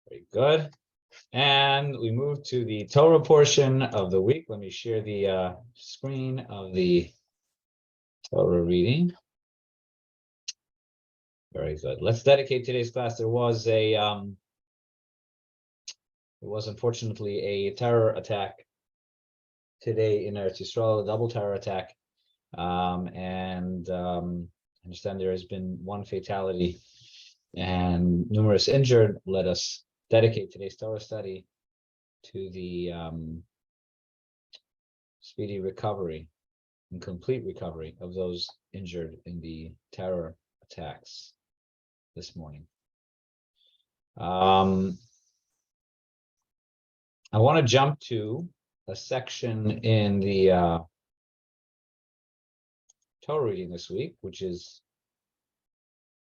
Very good. And we move to the Torah portion of the week. Let me share the screen of the Torah reading. Very good. Let's dedicate today's class. There was unfortunately a terror attack today in Eretz Yisrael, a double terror attack. I understand there has been one fatality and numerous injured. Let us dedicate today's Torah study to the speedy recovery and complete recovery of those injured in the terror attacks this morning. I want to jump to a section in the Torah reading this week, which is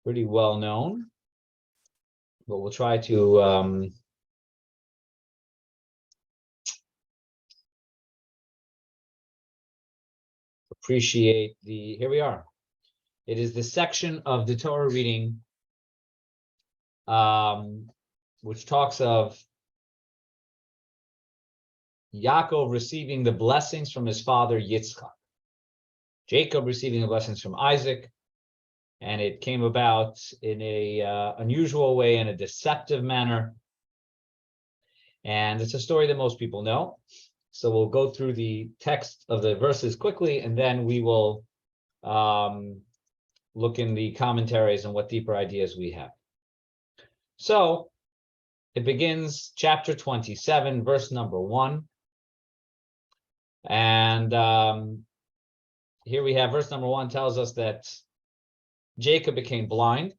pretty well known, but we'll try to appreciate here we are. It is the section of the Torah reading which talks of Yaakov receiving the blessings from his father Yitzchak, Jacob receiving the blessings from Isaac, and it came about in a unusual way, in a deceptive manner. And it's a story that most people know. So we'll go through the text of the verses quickly, and then we will look in the commentaries and what deeper ideas we have. So it begins chapter 27, verse number 1. And here we have verse number 1 tells us that Jacob became blind.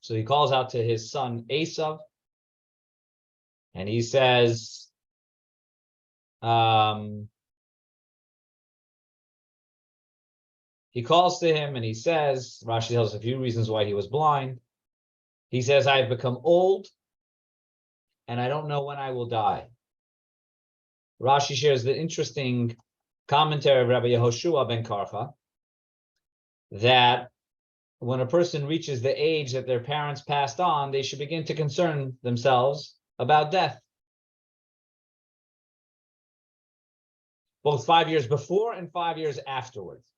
So he calls out to his son Esav, and he says, he calls to him and he says, Rashi tells us a few reasons why he was blind. He says, I have become old and I don't know when I will die. Rashi shares the interesting commentary of Rabbi Yehoshua ben Karcha that when a person reaches the age that their parents passed on, they should begin to concern themselves about death. Both 5 years before and 5 years afterwards.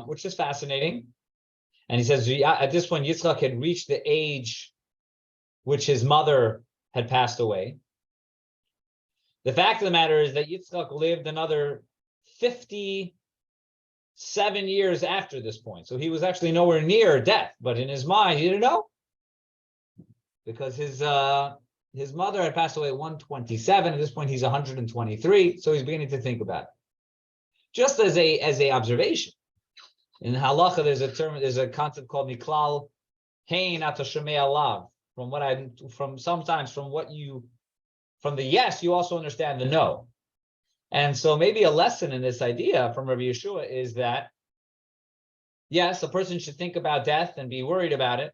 Which is fascinating. And he says, at this point, Yitzchak had reached the age which his mother had passed away. The fact of the matter is that Yitzchak lived another 57 years after this point. So he was actually nowhere near death, but in his mind, he didn't know. Because his mother had passed away at 127. At this point, he's 123. So he's beginning to think about it. Just as a observation. In halacha, there's a concept called miklal hein ata shomei alav. From the yes, you also understand the no. And so maybe a lesson in this idea from Rabbi Yeshua is that, yes, a person should think about death and be worried about it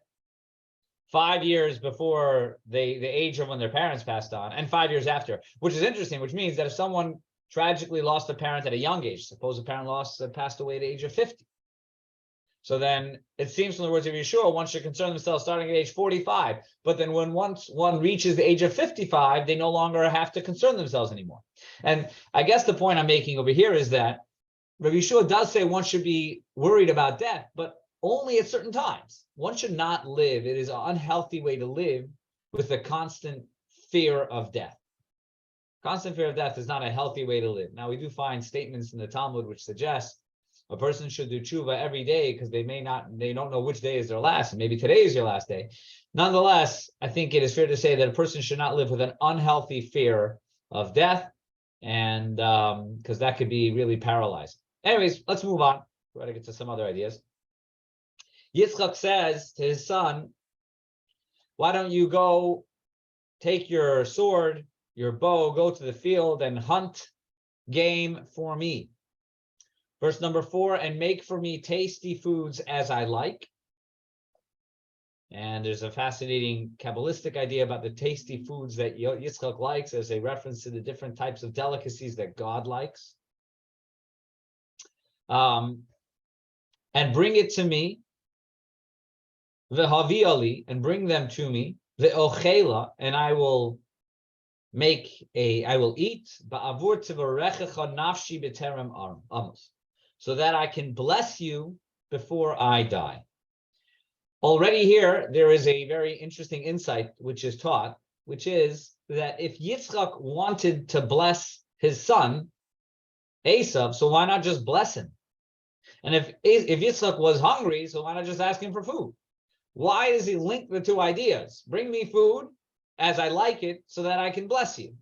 5 years before the age of when their parents passed on, and 5 years after, which is interesting, which means that if someone tragically lost a parent at a young age, suppose a parent passed away at the age of 50. So then it seems from the words of Yeshua, one should concern themselves starting at age 45. But then once one reaches the age of 55, they no longer have to concern themselves anymore. And I guess the point I'm making over here is that Rabbi Yeshua does say one should be worried about death, but only at certain times. One should not live. It is an unhealthy way to live with a constant fear of death. Constant fear of death is not a healthy way to live. Now, we do find statements in the Talmud which suggest a person should do tshuva every day because they don't know which day is their last, and maybe today is your last day. Nonetheless, I think it is fair to say that a person should not live with an unhealthy fear of death, and because that could be really paralyzing. Anyways, let's move on. Try to get to some other ideas. Yitzchak says to his son, why don't you go take your sword, your bow, go to the field and hunt game for me. Verse number 4, and make for me tasty foods as I like. And there's a fascinating Kabbalistic idea about the tasty foods that Yitzchak likes as a reference to the different types of delicacies that God likes. And bring it to me. V'haviali, and bring them to me, ve'ochela, and I will eat, ba'avur tivarechecha nafshi b'terem amos, so that I can bless you before I die. Already here, there is a very interesting insight which is taught, which is that if Yitzchak wanted to bless his son, Esav, so why not just bless him? And if Yitzchak was hungry, so why not just ask him for food? Why does he link the two ideas? Bring me food as I like it so that I can bless you.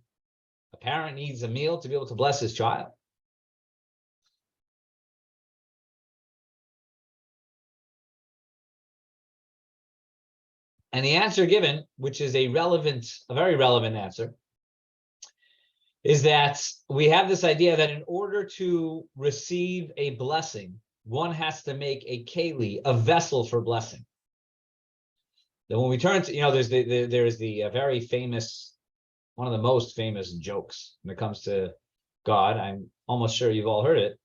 A parent needs a meal to be able to bless his child. And the answer given, which is a very relevant answer, is that we have this idea that in order to receive a blessing, one has to make a keli, a vessel for blessing. Then when we turn to, there's the very famous, one of the most famous jokes when it comes to God. I'm almost sure you've all heard it,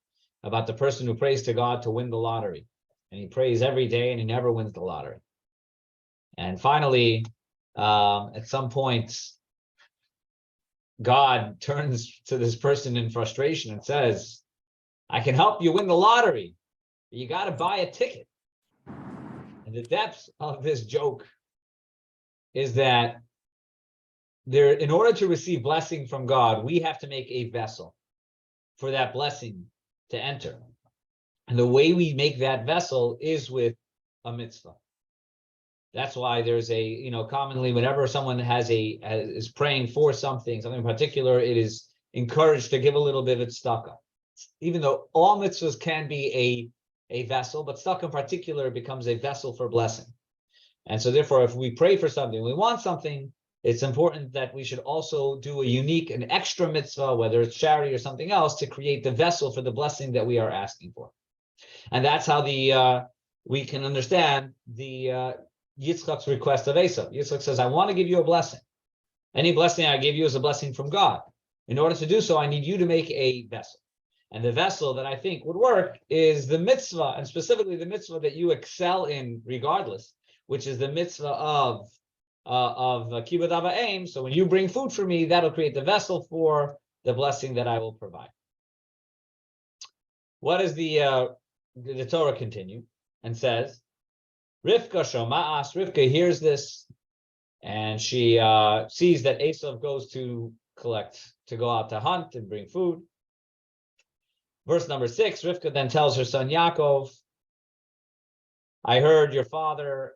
about the person who prays to God to win the lottery. And he prays every day and he never wins the lottery. And finally, at some point, God turns to this person in frustration and says, I can help you win the lottery, but you got to buy a ticket. And the depth of this joke is that in order to receive blessing from God, we have to make a vessel for that blessing to enter. And the way we make that vessel is with a mitzvah. That's why there's commonly whenever someone is praying for something in particular, it is encouraged to give a little bit of tzedakah. Even though all mitzvahs can be a vessel, but tzedakah in particular becomes a vessel for blessing. And so therefore, if we pray for something, we want something, it's important that we should also do an extra mitzvah, whether it's charity or something else, to create the vessel for the blessing that we are asking for. And that's how we can understand the Yitzchak's request of Esav. Yitzchak says, I want to give you a blessing. Any blessing I give you is a blessing from God. In order to do so, I need you to make a vessel. And the vessel that I think would work is the mitzvah, and specifically the mitzvah that you excel in regardless, which is the mitzvah of kibbud av va'em. So when you bring food for me, that'll create the vessel for the blessing that I will provide. What does the Torah continue and says? Rivka shoma'as, Rivka hears this, and she sees that Esav goes to go out to hunt and bring food. Verse number 6, Rivka then tells her son Yaakov, I heard your father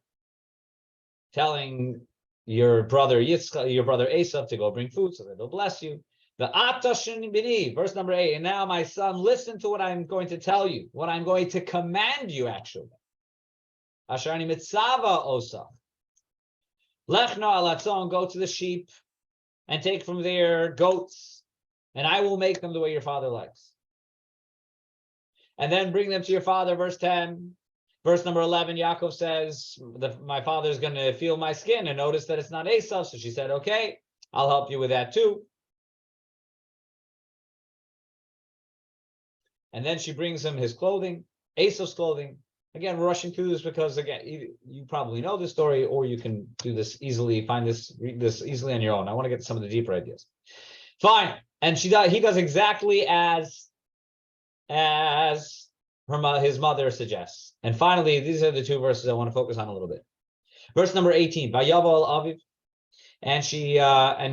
telling your brother Esav to go bring food so that he'll bless you. Verse number 8, and now my son, listen to what I'm going to tell you, what I'm going to command you actually. Asharani mitzava osach. Lechna alatzon, go to the sheep and take from there goats, and I will make them the way your father likes. And then bring them to your father, verse 10. Verse number 11, Yaakov says, my father is going to feel my skin and notice that it's not Esav. So she said, okay, I'll help you with that too. And then she brings him his clothing, Esav's clothing. Again, we're rushing through this because, again, you probably know this story, or you can do this easily, read this easily on your own. I want to get some of the deeper ideas. Fine. And he does exactly as his mother suggests. And finally, these are the two verses I want to focus on a little bit. Verse number 18, Vayaval Aviv, and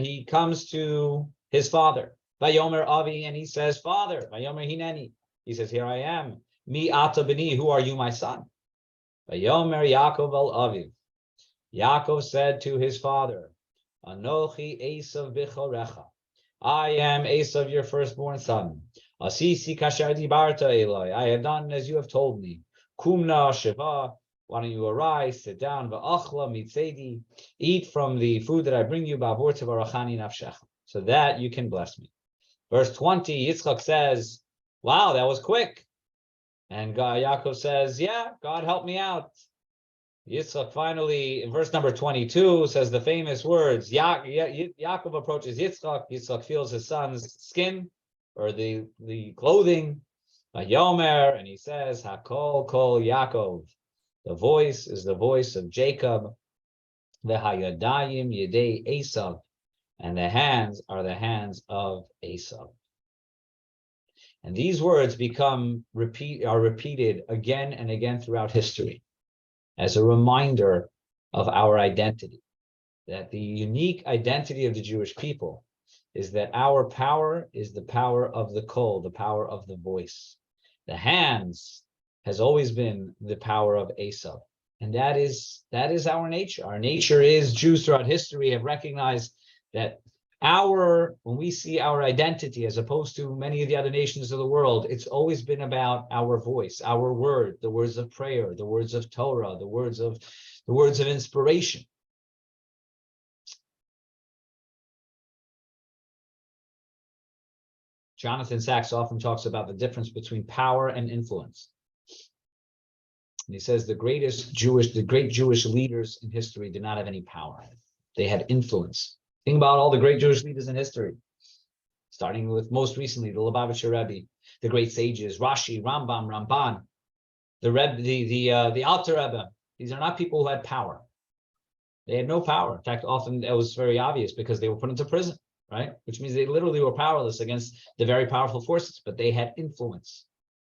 he comes to his father, Vayomer Avi, and he says, Father, Vayomer Hineni, he says, here I am. Mi ata b'ni, who are you, my son? Vayomer Yaakov al Aviv. Yaakov said to his father, Anochi Esav b'chorecha. I am Esav, your firstborn son. Asisi kasher dibarta eloi. I have done as you have told me. Kumna shiva. Why don't you arise, sit down, va'achla mitzedi, eat from the food that I bring you, ba'avor tevarachani nafshecha, so that you can bless me. Verse 20, Yitzchak says, wow, that was quick. And Yaakov says, yeah, God help me out. Yitzchak finally, in verse number 22, says the famous words, Yaakov approaches Yitzchak. Yitzchak feels his son's skin, or the clothing, Yomer, and he says, Hakol kol Yaakov. The voice is the voice of Jacob. V'hayadayim yedei Esav, and the hands are the hands of Esav. And these words are repeated again and again throughout history as a reminder of our identity. That the unique identity of the Jewish people is that our power is the power of the kol, the power of the voice. The hands has always been the power of Esav. And that is our nature. Our nature is, Jews throughout history have recognized that when we see our identity, as opposed to many of the other nations of the world, it's always been about our voice, our word, the words of prayer, the words of Torah, the words of inspiration. Jonathan Sachs often talks about the difference between power and influence. And he says the great Jewish leaders in history did not have any power. They had influence. Think about all the great Jewish leaders in history, starting with most recently the Lubavitcher Rebbe, the great sages, Rashi, Rambam, Ramban, the Rebbe, the Alter Rebbe. These are not people who had power. They had no power. In fact, often that was very obvious because they were put into prison, right? Which means they literally were powerless against the very powerful forces, but they had influence.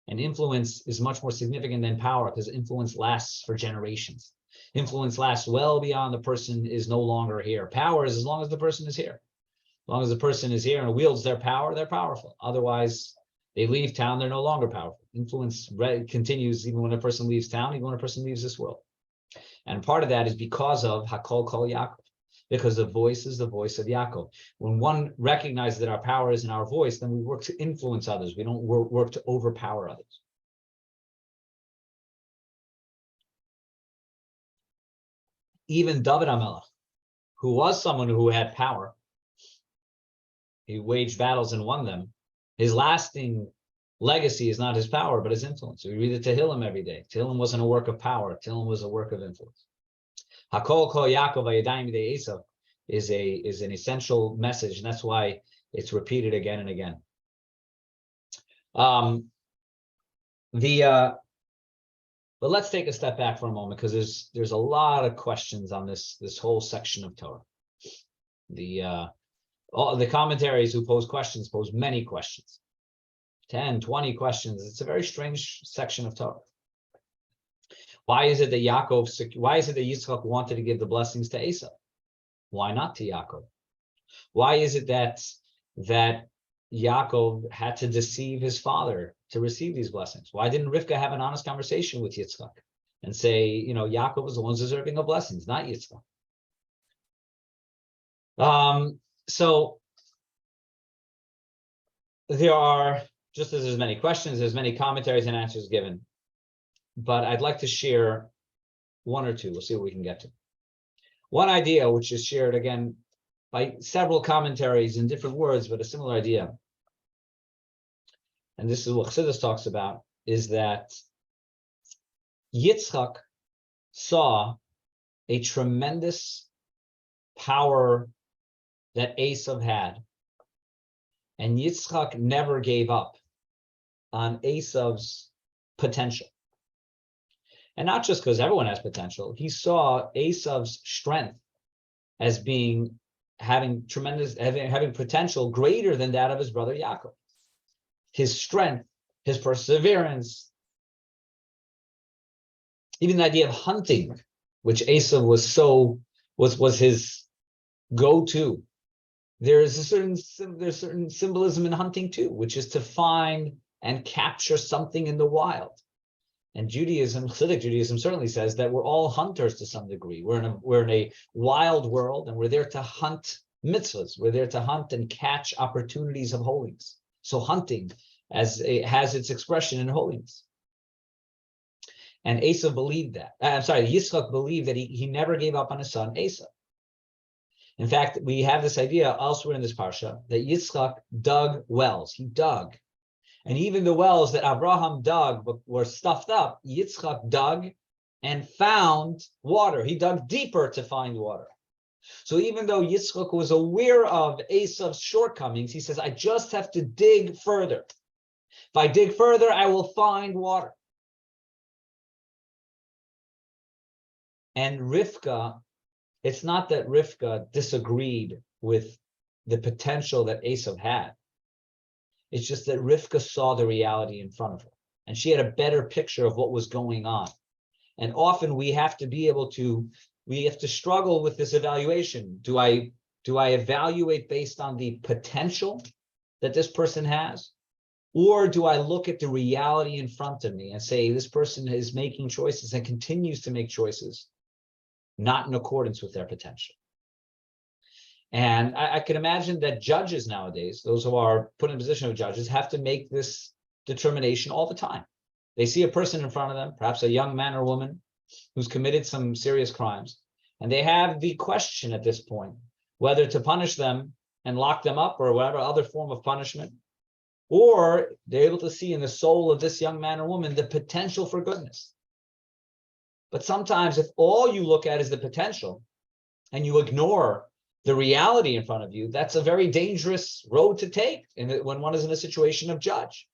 And influence is much more significant than power because influence lasts for generations. Influence lasts well beyond the person is no longer here. Power is as long as the person is here. As long as the person is here and wields their power, they're powerful. Otherwise, they leave town, they're no longer powerful. Influence continues even when a person leaves town, even when a person leaves this world. And part of that is because of Hakol Kol Yaakov, because the voice is the voice of Yaakov. When one recognizes that our power is in our voice, then we work to influence others. We don't work to overpower others. Even David HaMelech, who was someone who had power, he waged battles and won them. His lasting legacy is not his power, but his influence. We read the Tehillim every day. Tehillim wasn't a work of power. Tehillim was a work of influence. Hakol Kol Yaakov Vayadayim Yedei Esav is an essential message, and that's why it's repeated again and again. But let's take a step back for a moment because there's a lot of questions on this whole section of Torah. All the commentaries who pose questions pose many questions, 10, 20 questions. It's a very strange section of Torah. Why is it that Yitzchak wanted to give the blessings to Esau? Why not to Yaakov? Why is it that Yaakov had to deceive his father to receive these blessings? Why didn't Rivka have an honest conversation with Yitzchak and say, Yaakov was the one deserving of blessings, not Yitzchak? So there are, just as there's many questions, there's many commentaries and answers given. But I'd like to share one or two. We'll see what we can get to. One idea, which is shared again by several commentaries in different words, but a similar idea, and this is what Chassidus talks about, is that Yitzchak saw a tremendous power that Esav had, and Yitzchak never gave up on Esav's potential. And not just because everyone has potential. He saw Esav's strength as having potential greater than that of his brother Yaakov. His strength, his perseverance, even the idea of hunting, which Esav was his go-to. There's certain symbolism in hunting too, which is to find and capture something in the wild. And Judaism, Hasidic Judaism, certainly says that we're all hunters to some degree. We're in a wild world, and we're there to hunt mitzvahs. We're there to hunt and catch opportunities of holiness. So hunting has its expression in holiness. And Esav believed that. Yitzchak believed that he never gave up on his son Esav. In fact, we have this idea elsewhere in this parsha that Yitzchak dug wells. He dug. And even the wells that Abraham dug were stuffed up, Yitzchak dug and found water. He dug deeper to find water. So even though Yitzchak was aware of Esav's shortcomings, he says, I just have to dig further. If I dig further, I will find water. And Rivka, it's not that Rivka disagreed with the potential that Esav had. It's just that Rivka saw the reality in front of her, and she had a better picture of what was going on. And often we have to struggle with this evaluation. Do I evaluate based on the potential that this person has? Or do I look at the reality in front of me and say, this person is making choices and continues to make choices not in accordance with their potential? And I can imagine that judges nowadays, those who are put in a position of judges, have to make this determination all the time. They see a person in front of them, perhaps a young man or woman who's committed some serious crimes, and they have the question at this point, whether to punish them and lock them up or whatever other form of punishment, or they're able to see in the soul of this young man or woman the potential for goodness. But sometimes if all you look at is the potential and you ignore the reality in front of you, that's a very dangerous road to take when one is in a situation of judge.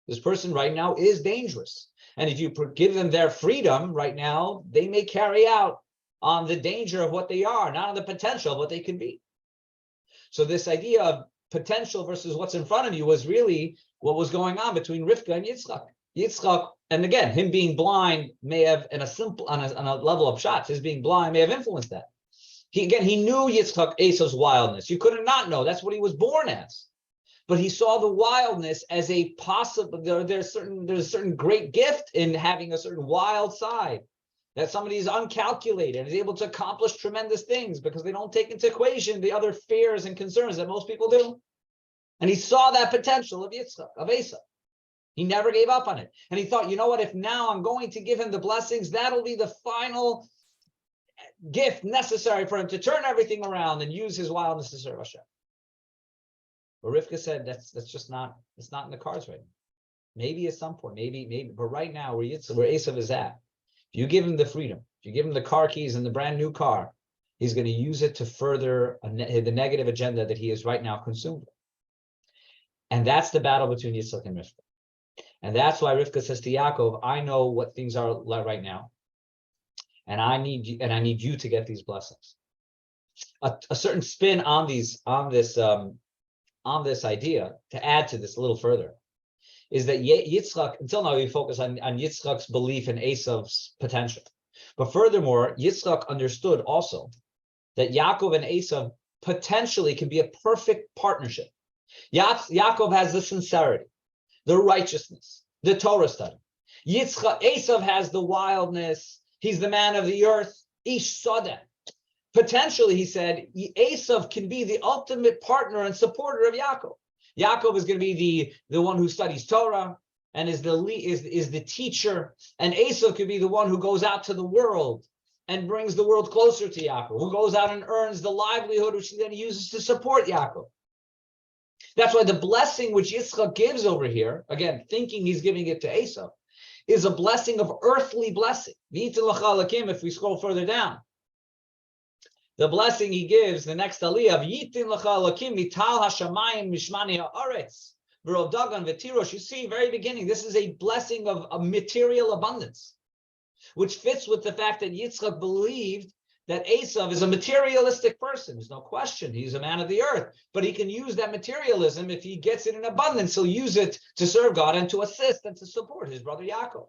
This person right now is dangerous. And if you give them their freedom right now, they may carry out on the danger of what they are, not on the potential of what they can be. So this idea of potential versus what's in front of you was really what was going on between Rivka and Yitzchak. Yitzchak, and again, him being blind may have, on a level of shots, his being blind may have influenced that. He knew Yitzchak Esav's wildness. You couldn't not know. That's what he was born as. But he saw the wildness as a possible. There's a certain great gift in having a certain wild side. That somebody is uncalculated and is able to accomplish tremendous things because they don't take into equation the other fears and concerns that most people do. And he saw that potential of Yitzchak, of Esav. He never gave up on it. And he thought, you know what, if now I'm going to give him the blessings, that'll be the final gift necessary for him to turn everything around and use his wildness to serve Hashem. But Rivka said that's just not, it's not in the cards right now. Maybe at some point, maybe, but right now where Esav is at, if you give him the freedom, if you give him the car keys and the brand new car, he's going to use it to further the negative agenda that he is right now consumed with. And that's the battle between Yitzchak and Rivka. And that's why Rivka says to Yaakov, I know what things are like right now, and I need you to get these blessings. A certain spin on this idea, to add to this a little further, is that Yitzchak, until now we focus on Yitzchak's belief in Esav's potential. But furthermore, Yitzchak understood also that Yaakov and Esav potentially can be a perfect partnership. Yaakov has the sincerity, the righteousness, the Torah study. Esav has the wildness. He's the man of the earth. Ish Sadeh. Potentially, he said, Esav can be the ultimate partner and supporter of Yaakov. Yaakov is going to be the one who studies Torah and is the teacher, and Esav could be the one who goes out to the world and brings the world closer to Yaakov, who goes out and earns the livelihood which he then uses to support Yaakov. That's why the blessing which Yitzchak gives over here, again, thinking he's giving it to Esav, is a blessing of earthly blessing. If we scroll further down, the blessing he gives, the next aliyah of Yitin L'cha Elokim Mital Hashamayim Mishmani Haaretz V'Rov Dagan V'Tirosh. You see, very beginning, this is a blessing of a material abundance, which fits with the fact that Yitzchak believed that Esav is a materialistic person. There's no question. He's a man of the earth, but he can use that materialism. If he gets it in abundance, he'll use it to serve God and to assist and to support his brother Yaakov.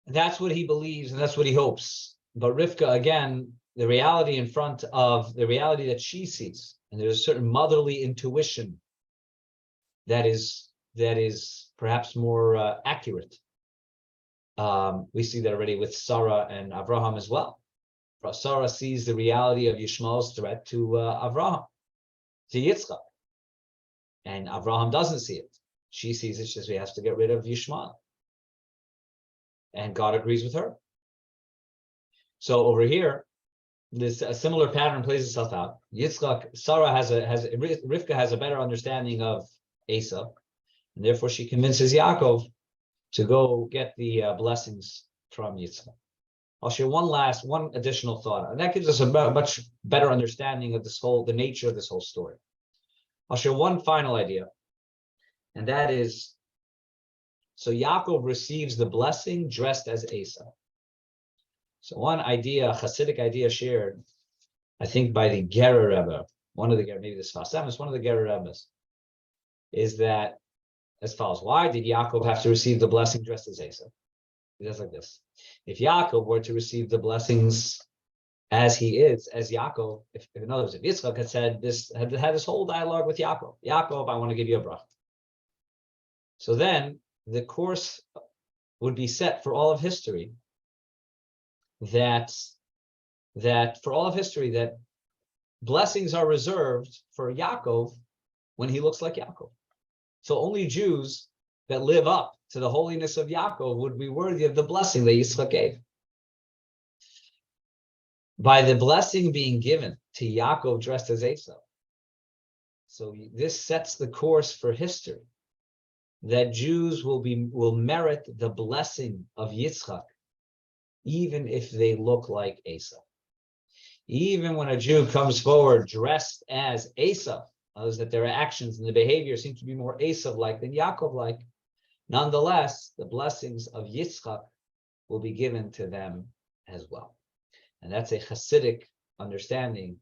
That's what he believes and that's what he hopes. But Rivka, again, the reality in front of the reality that she sees, and there's a certain motherly intuition that is perhaps more accurate. We see that already with Sarah and Avraham as well. Sarah sees the reality of Yishmael's threat to Avraham, to Yitzchak, and Avraham doesn't see it. She sees it, she says, he has to get rid of Yishmael. And God agrees with her. So over here, a similar pattern plays itself out. Rivka has a better understanding of Esav, and therefore she convinces Yaakov to go get the blessings from Yitzchak. I'll share one additional thought, and that gives us a much better understanding of the nature of this whole story. I'll share one final idea, and that is, So Yaakov receives the blessing dressed as Esau. So one idea, a Hasidic idea shared, I think by the Gerer Rebbe, one of the maybe the Sfas Emes, one of the Gerer Rebbes, is that as follows: why did Yaakov have to receive the blessing dressed as Esau? He does like this: if Yaakov were to receive the blessings as he is, as Yaakov, if in other words, if Yitzchak had said this, had this whole dialogue with Yaakov, I want to give you a bracha. So then the course would be set for all of history that blessings are reserved for Yaakov when he looks like Yaakov. So only Jews that live up to the holiness of Yaakov would be worthy of the blessing that Yitzchak gave. By the blessing being given to Yaakov dressed as Esau. So this sets the course for history, that Jews will merit the blessing of Yitzchak, even if they look like Esau. Even when a Jew comes forward dressed as Esau, knows that their actions and the behavior seem to be more Esau-like than Yaakov-like, nonetheless, the blessings of Yitzchak will be given to them as well. And that's a Hasidic understanding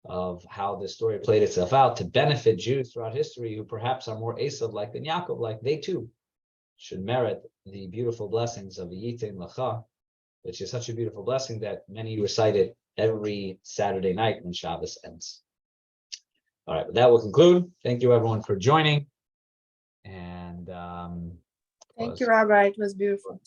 of how the story played itself out to benefit Jews throughout history who perhaps are more Esau-like than Yaakov-like. They too should merit the beautiful blessings of the Yitin Lacha, which is such a beautiful blessing that many recite it every Saturday night when Shabbos ends. All right, with that will conclude. Thank you everyone for joining. And thank you, Rabbi. It was beautiful.